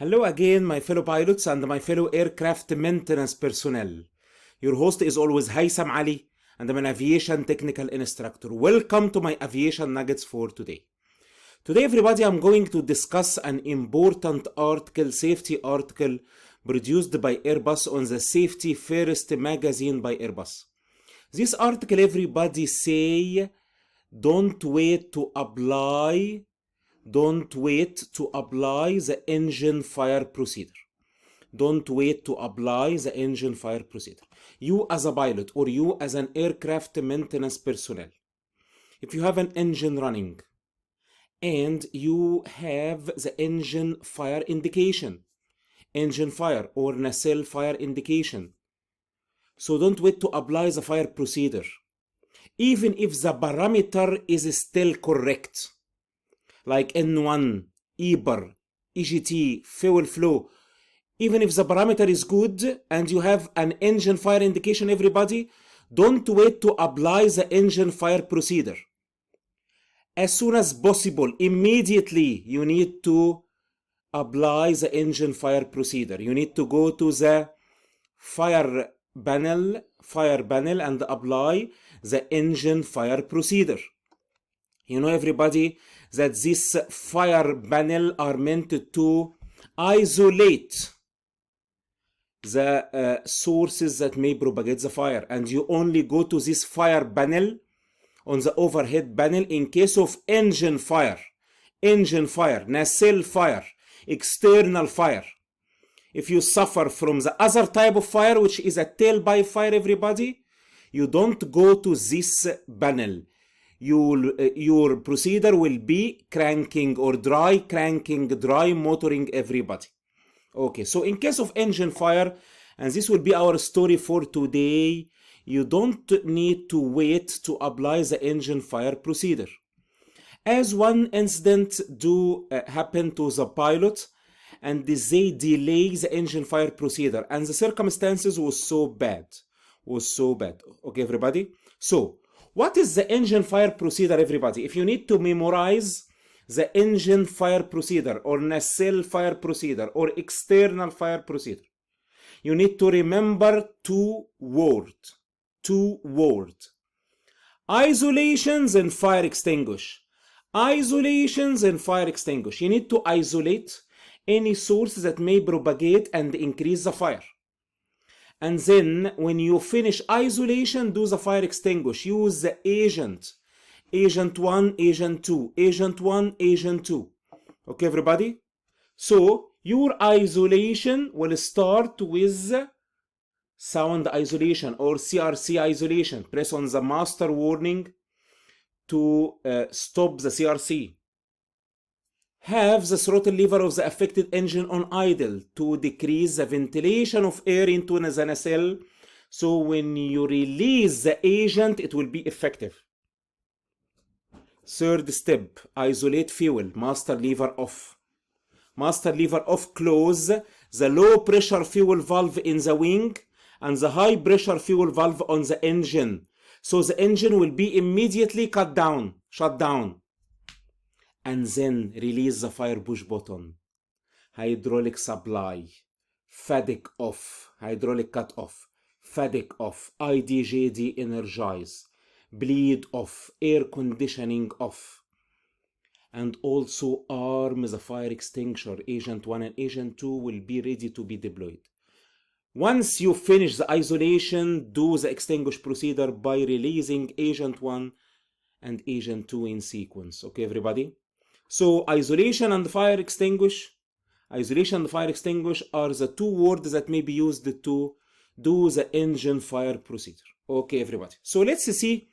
Hello again, my fellow pilots and my fellow aircraft maintenance personnel. Your host is always Haitham Ali, and I'm an aviation technical instructor. Welcome to my aviation nuggets for today. Today, everybody, I'm going to discuss an important article, safety article, produced by Airbus on the Safety First magazine by Airbus. This article, everybody say, don't wait to apply the engine fire procedure. Don't wait to apply the engine fire procedure. You as a pilot or you as an aircraft maintenance personnel, if you have an engine running and you have the engine fire indication, engine fire or nacelle fire indication, so don't wait to apply the fire procedure. Even if the parameter is still correct, like N1, EBR, EGT, fuel flow, even if the parameter is good and you have an engine fire indication, everybody, don't wait to apply the engine fire procedure. As soon as possible, immediately, you need to apply the engine fire procedure. You need to go to the fire panel and apply the engine fire procedure. You know, everybody, that this fire panel are meant to isolate the sources that may propagate the fire, and you only go to this fire panel on the overhead panel in case of engine fire, nacelle fire, external fire. If you suffer from the other type of fire, which is a tailpipe fire, everybody, you don't go to this panel. Your procedure will be cranking or dry motoring, everybody. Okay, so in case of engine fire, and this will be our story for today, you don't need to wait to apply the engine fire procedure. As one incident happen to the pilot, and they delay the engine fire procedure, and the circumstances was so bad. Okay, everybody? So, what is the engine fire procedure, everybody? If you need to memorize the engine fire procedure or nacelle fire procedure or external fire procedure, you need to remember two words. Isolations and fire extinguish. Isolations and fire extinguish. You need to isolate any source that may propagate and increase the fire. And then, when you finish isolation, do the fire extinguish. Use the agent. Agent 1, Agent 2. Agent 1, Agent 2. Okay, everybody? So, your isolation will start with sound isolation or CRC isolation. Press on the master warning to stop the CRC. Have the throttle lever of the affected engine on idle to decrease the ventilation of air into the nacelle, so when you release the agent, it will be effective. Third step, isolate fuel, master lever off. Master lever off, close the low pressure fuel valve in the wing and the high pressure fuel valve on the engine, so the engine will be immediately shut down. And then release the fire push button. Hydraulic supply. FADEC off. Hydraulic cut off. FADEC off. IDJ de-energize. Bleed off. Air conditioning off. And also arm the fire extinguisher. Agent 1 and Agent 2 will be ready to be deployed. Once you finish the isolation, do the extinguish procedure by releasing Agent 1 and Agent 2 in sequence. Okay, everybody? So, isolation and fire extinguish are the two words that may be used to do the engine fire procedure. Okay, everybody. So, let's see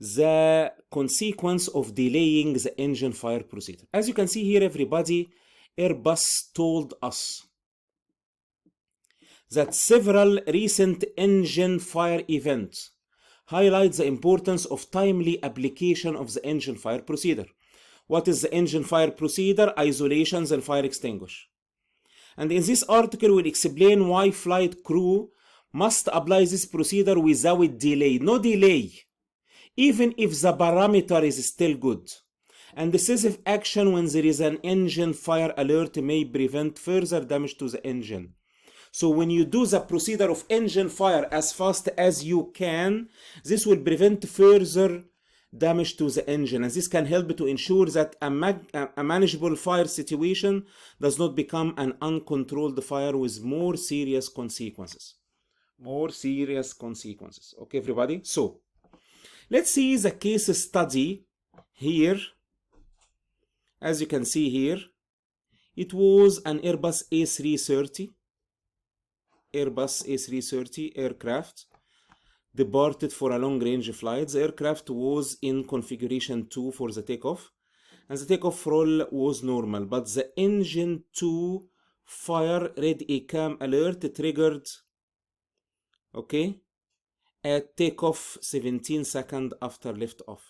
the consequence of delaying the engine fire procedure. As you can see here, everybody, Airbus told us that several recent engine fire events highlight the importance of timely application of the engine fire procedure. What is the engine fire procedure? Isolations and fire extinguish. And in this article, we'll explain why flight crew must apply this procedure without delay. No delay. Even if the parameter is still good. And decisive action when there is an engine fire alert may prevent further damage to the engine. So when you do the procedure of engine fire as fast as you can, this will prevent further damage to the engine, and this can help to ensure that a manageable fire situation does not become an uncontrolled fire with more serious consequences. Okay, everybody? So let's see the case study here. As you can see here, it was an Airbus A330 aircraft departed for a long-range flight. The aircraft was in configuration 2 for the takeoff, and the takeoff roll was normal, but the engine 2 fire red ECAM alert triggered, okay, at takeoff 17 seconds after liftoff.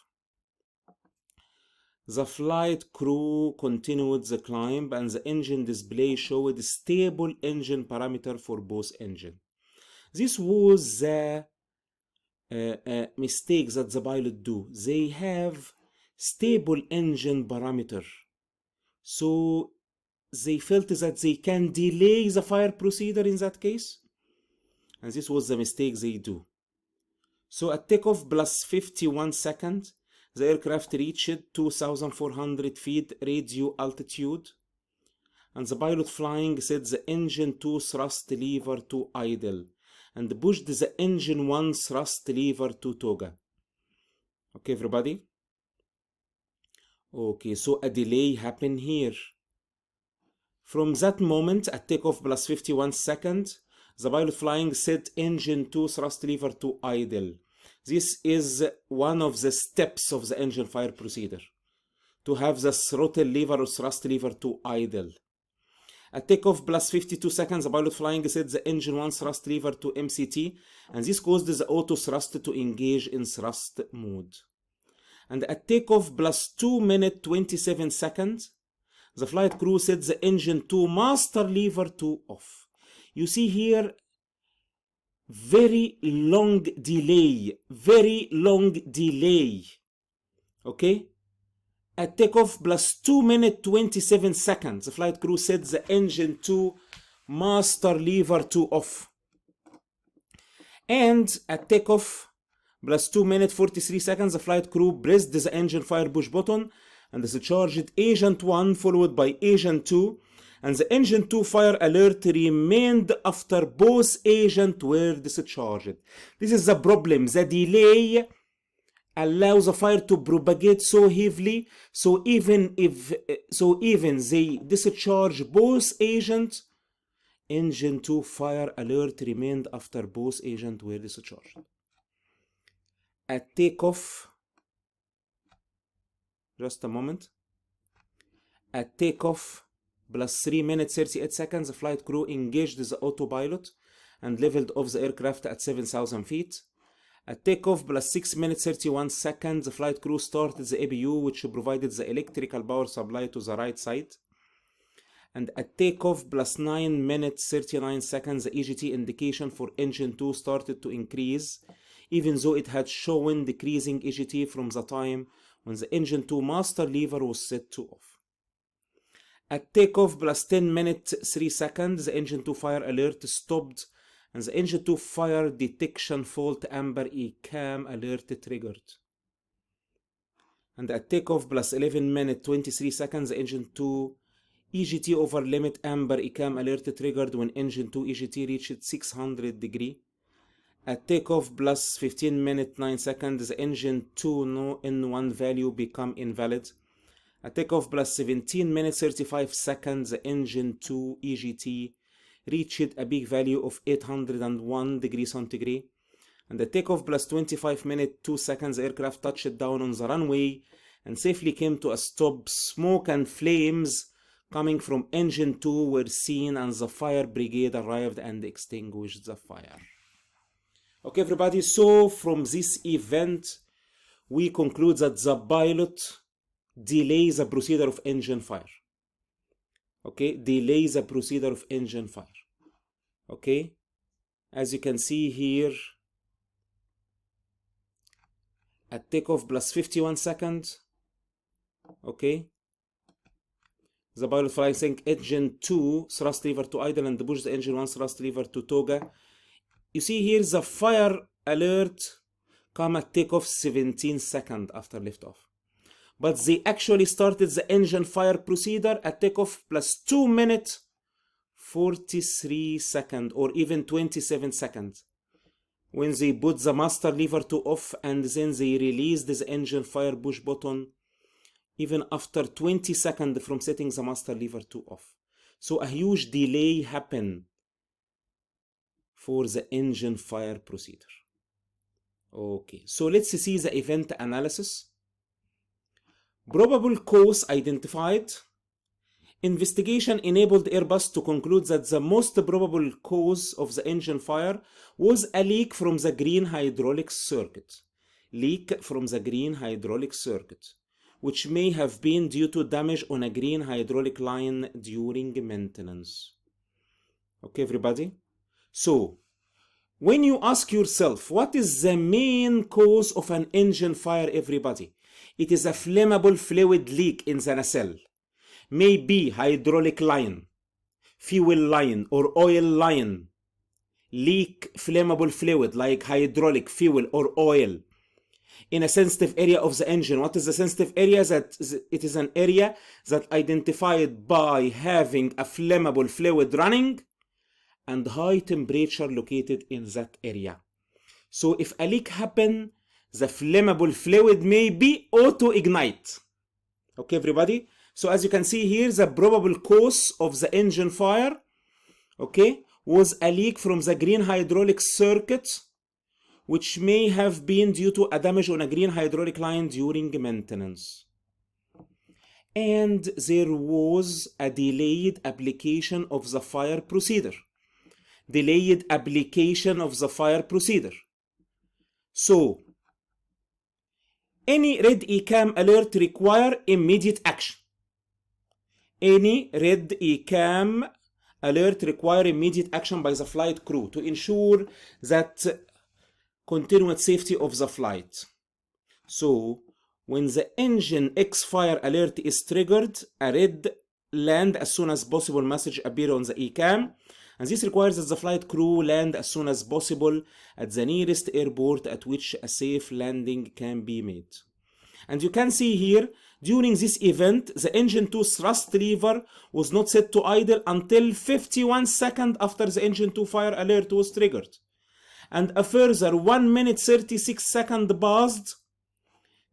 The flight crew continued the climb, and the engine display showed stable engine parameter for both engines. This was the mistake that the pilot do. They have stable engine parameter, so they felt that they can delay the fire procedure in that case, and this was the mistake they do. So at takeoff plus 51 seconds, the aircraft reached 2,400 feet radio altitude, and the pilot flying set the engine 2 thrust lever to idle and pushed the engine 1 thrust lever to toggle. Okay, everybody? Okay, so a delay happened here. From that moment, at takeoff plus 51 seconds, the pilot flying set engine 2 thrust lever to idle. This is one of the steps of the engine fire procedure, to have the throttle lever or thrust lever to idle. At takeoff plus 52 seconds, the pilot flying set the engine 1 thrust lever to MCT, and this caused the auto thrust to engage in thrust mode. And at takeoff plus 2 minutes 27 seconds, the flight crew set the engine 2 master lever to off. You see here, very long delay. Okay? At takeoff plus 2 minutes 27 seconds, the flight crew set the engine 2 master lever to off. And at takeoff plus 2 minutes 43 seconds, the flight crew pressed the engine fire push button and discharged agent 1 followed by agent 2, and the engine 2 fire alert remained after both agents were discharged. This is the problem. The delay allows the fire to propagate so heavily, so even they discharge both agents, engine 2 fire alert remained after both agents were discharged. At takeoff, just a moment, at takeoff plus 3 minutes 38 seconds, the flight crew engaged the autopilot and leveled off the aircraft at 7,000 feet. At takeoff plus 6 minutes 31 seconds, the flight crew started the APU, which provided the electrical power supply to the right side. And at takeoff plus 9 minutes 39 seconds, the EGT indication for engine 2 started to increase, even though it had shown decreasing EGT from the time when the engine 2 master lever was set to off. At takeoff plus 10 minutes 3 seconds, the engine 2 fire alert stopped, and the engine 2 fire detection fault amber ECAM alert triggered. And at takeoff plus 11 minutes 23 seconds, the engine 2 EGT over limit amber ECAM alert triggered when engine 2 EGT reached 600 degrees. At takeoff plus 15 minutes 9 seconds, the engine 2 no N1 value become invalid. At takeoff plus 17 minutes 35 seconds, the engine 2 EGT reached a peak value of 801 degrees centigrade. And at takeoff plus 25 minutes 2 seconds, the aircraft touched down on the runway and safely came to a stop. Smoke and flames coming from engine 2 were seen, and the fire brigade arrived and extinguished the fire. Okay, everybody, so from this event, we conclude that the pilot delays the procedure of engine fire. Okay, delays the procedure of engine fire. Okay, as you can see here, at takeoff plus 51 seconds, Okay. The pilot flying sync engine 2 thrust lever to idle and push the engine 1 thrust lever to toga. You see here the fire alert come at takeoff 17 seconds after liftoff. But they actually started the engine fire procedure at takeoff plus 2 minutes 43 seconds or even 27 seconds. When they put the master lever to off and then they released the engine fire push button even after 20 seconds from setting the master lever to off. So a huge delay happened for the engine fire procedure. Okay, so let's see the event analysis. Probable cause identified. Investigation enabled Airbus to conclude that the most probable cause of the engine fire was a leak from the green hydraulic circuit. Leak from the green hydraulic circuit, which may have been due to damage on a green hydraulic line during maintenance. Okay, everybody? So, when you ask yourself, what is the main cause of an engine fire, everybody? It is a flammable fluid leak in the nacelle. Maybe hydraulic line, fuel line, or oil line. Leak flammable fluid like hydraulic, fuel, or oil in a sensitive area of the engine. What is the sensitive area? That it is an area that identified by having a flammable fluid running and high temperature located in that area. So if a leak happen, the flammable fluid may be auto-ignite. Okay, everybody? So as you can see here, the probable cause of the engine fire, okay, was a leak from the green hydraulic circuit, which may have been due to a damage on a green hydraulic line during maintenance. And there was a delayed application of the fire procedure. Delayed application of the fire procedure. So, any red ECAM alert require immediate action. Any red ECAM alert require immediate action by the flight crew to ensure that continued safety of the flight. So, when the engine X fire alert is triggered, a red land as soon as possible message appear on the ECAM, and this requires that the flight crew land as soon as possible at the nearest airport at which a safe landing can be made. And you can see here, during this event, the engine 2 thrust lever was not set to idle until 51 seconds after the engine 2 fire alert was triggered. And a further 1 minute 36 seconds passed,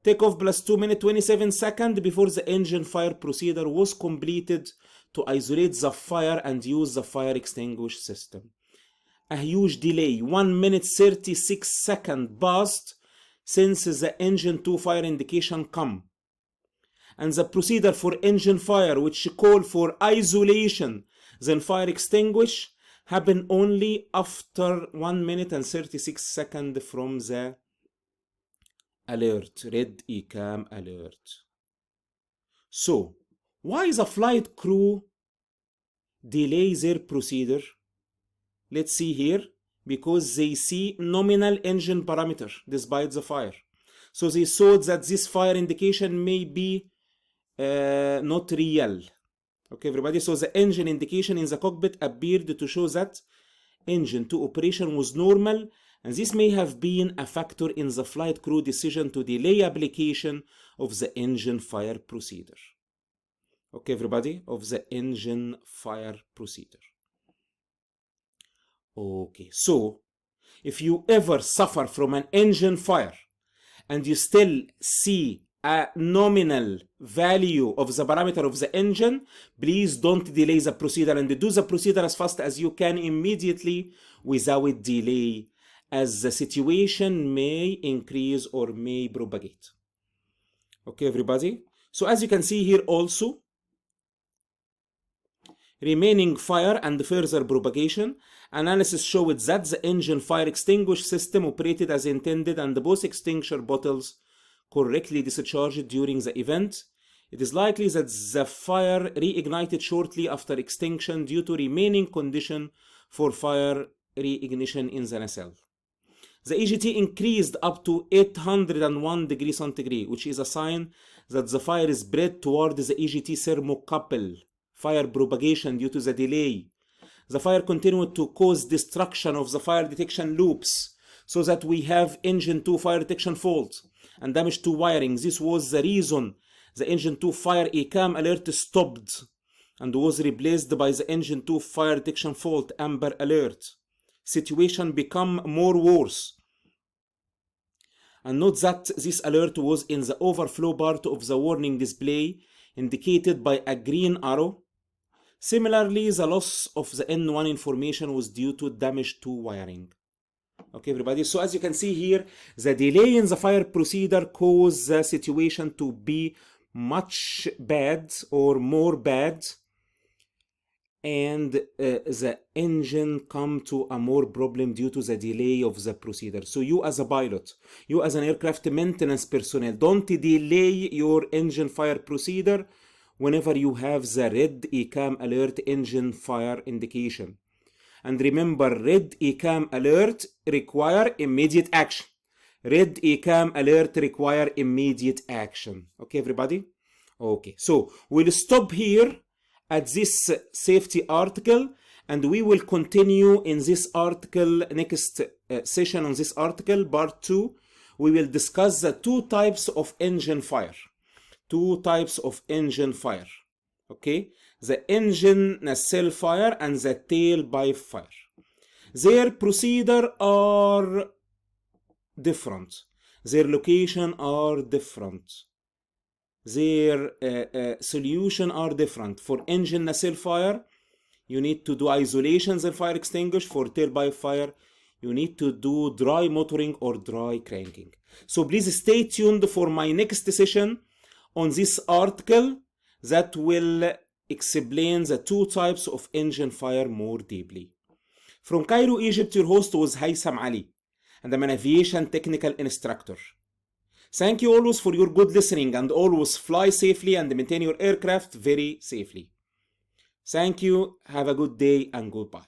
takeoff plus 2 minutes 27 seconds before the engine fire procedure was completed to isolate the fire and use the fire extinguish system. A huge delay, 1 minute 36 seconds passed since the engine 2 fire indication come. And the procedure for engine fire, which call for isolation, then fire extinguish, happen only after 1 minute and 36 seconds from the alert, red ECAM alert. So, why the flight crew delay their procedure? Let's see here. Because they see nominal engine parameter despite the fire. So they thought that this fire indication may be not real. Okay, everybody? So the engine indication in the cockpit appeared to show that engine 2 operation was normal, and this may have been a factor in the flight crew decision to delay application of the engine fire procedure. Okay, everybody? Of the engine fire procedure. Okay, so if you ever suffer from an engine fire and you still see a nominal value of the parameter of the engine, please don't delay the procedure and do the procedure as fast as you can immediately without delay, as the situation may increase or may propagate. Okay, everybody? So as you can see here also, remaining fire and further propagation, analysis showed that the engine fire extinguish system operated as intended and both extinguisher bottles correctly discharged during the event. It is likely that the fire reignited shortly after extinction due to remaining condition for fire reignition in the nacelle. The EGT increased up to 801 degrees centigrade, which is a sign that the fire is spread toward the EGT thermocouple, fire propagation due to the delay. The fire continued to cause destruction of the fire detection loops, so that we have engine 2 fire detection fault and damage to wiring. This was the reason the engine 2 fire ECAM alert stopped and was replaced by the engine 2 fire detection fault amber alert. Situation become more worse. And note that this alert was in the overflow part of the warning display, indicated by a green arrow. Similarly, the loss of the N1 information was due to damage to wiring. Okay, everybody, so as you can see here, the delay in the fire procedure caused the situation to be much bad or more bad, and the engine come to a more problem due to the delay of the procedure. So you as a pilot, you as an aircraft maintenance personnel, don't delay your engine fire procedure whenever you have the red ECAM alert engine fire indication. And remember, red ECAM alert require immediate action. Red ECAM alert require immediate action. Okay, everybody? Okay, so we'll stop here at this safety article, and we will continue in this article, next session on this article, part 2. We will discuss the two types of engine fire. Two types of engine fire. Okay? The engine nacelle fire and the tailpipe fire. Their procedure are different. Their location are different. Their solution are different. For engine nacelle fire, you need to do isolations and fire extinguish. For tailpipe fire, you need to do dry motoring or dry cranking. So please stay tuned for my next session on this article that will explain the two types of engine fire more deeply. From Cairo, Egypt, your host was Haytham Ali, and I'm an aviation technical instructor. Thank you always for your good listening, and always fly safely and maintain your aircraft very safely. Thank you, have a good day, and goodbye.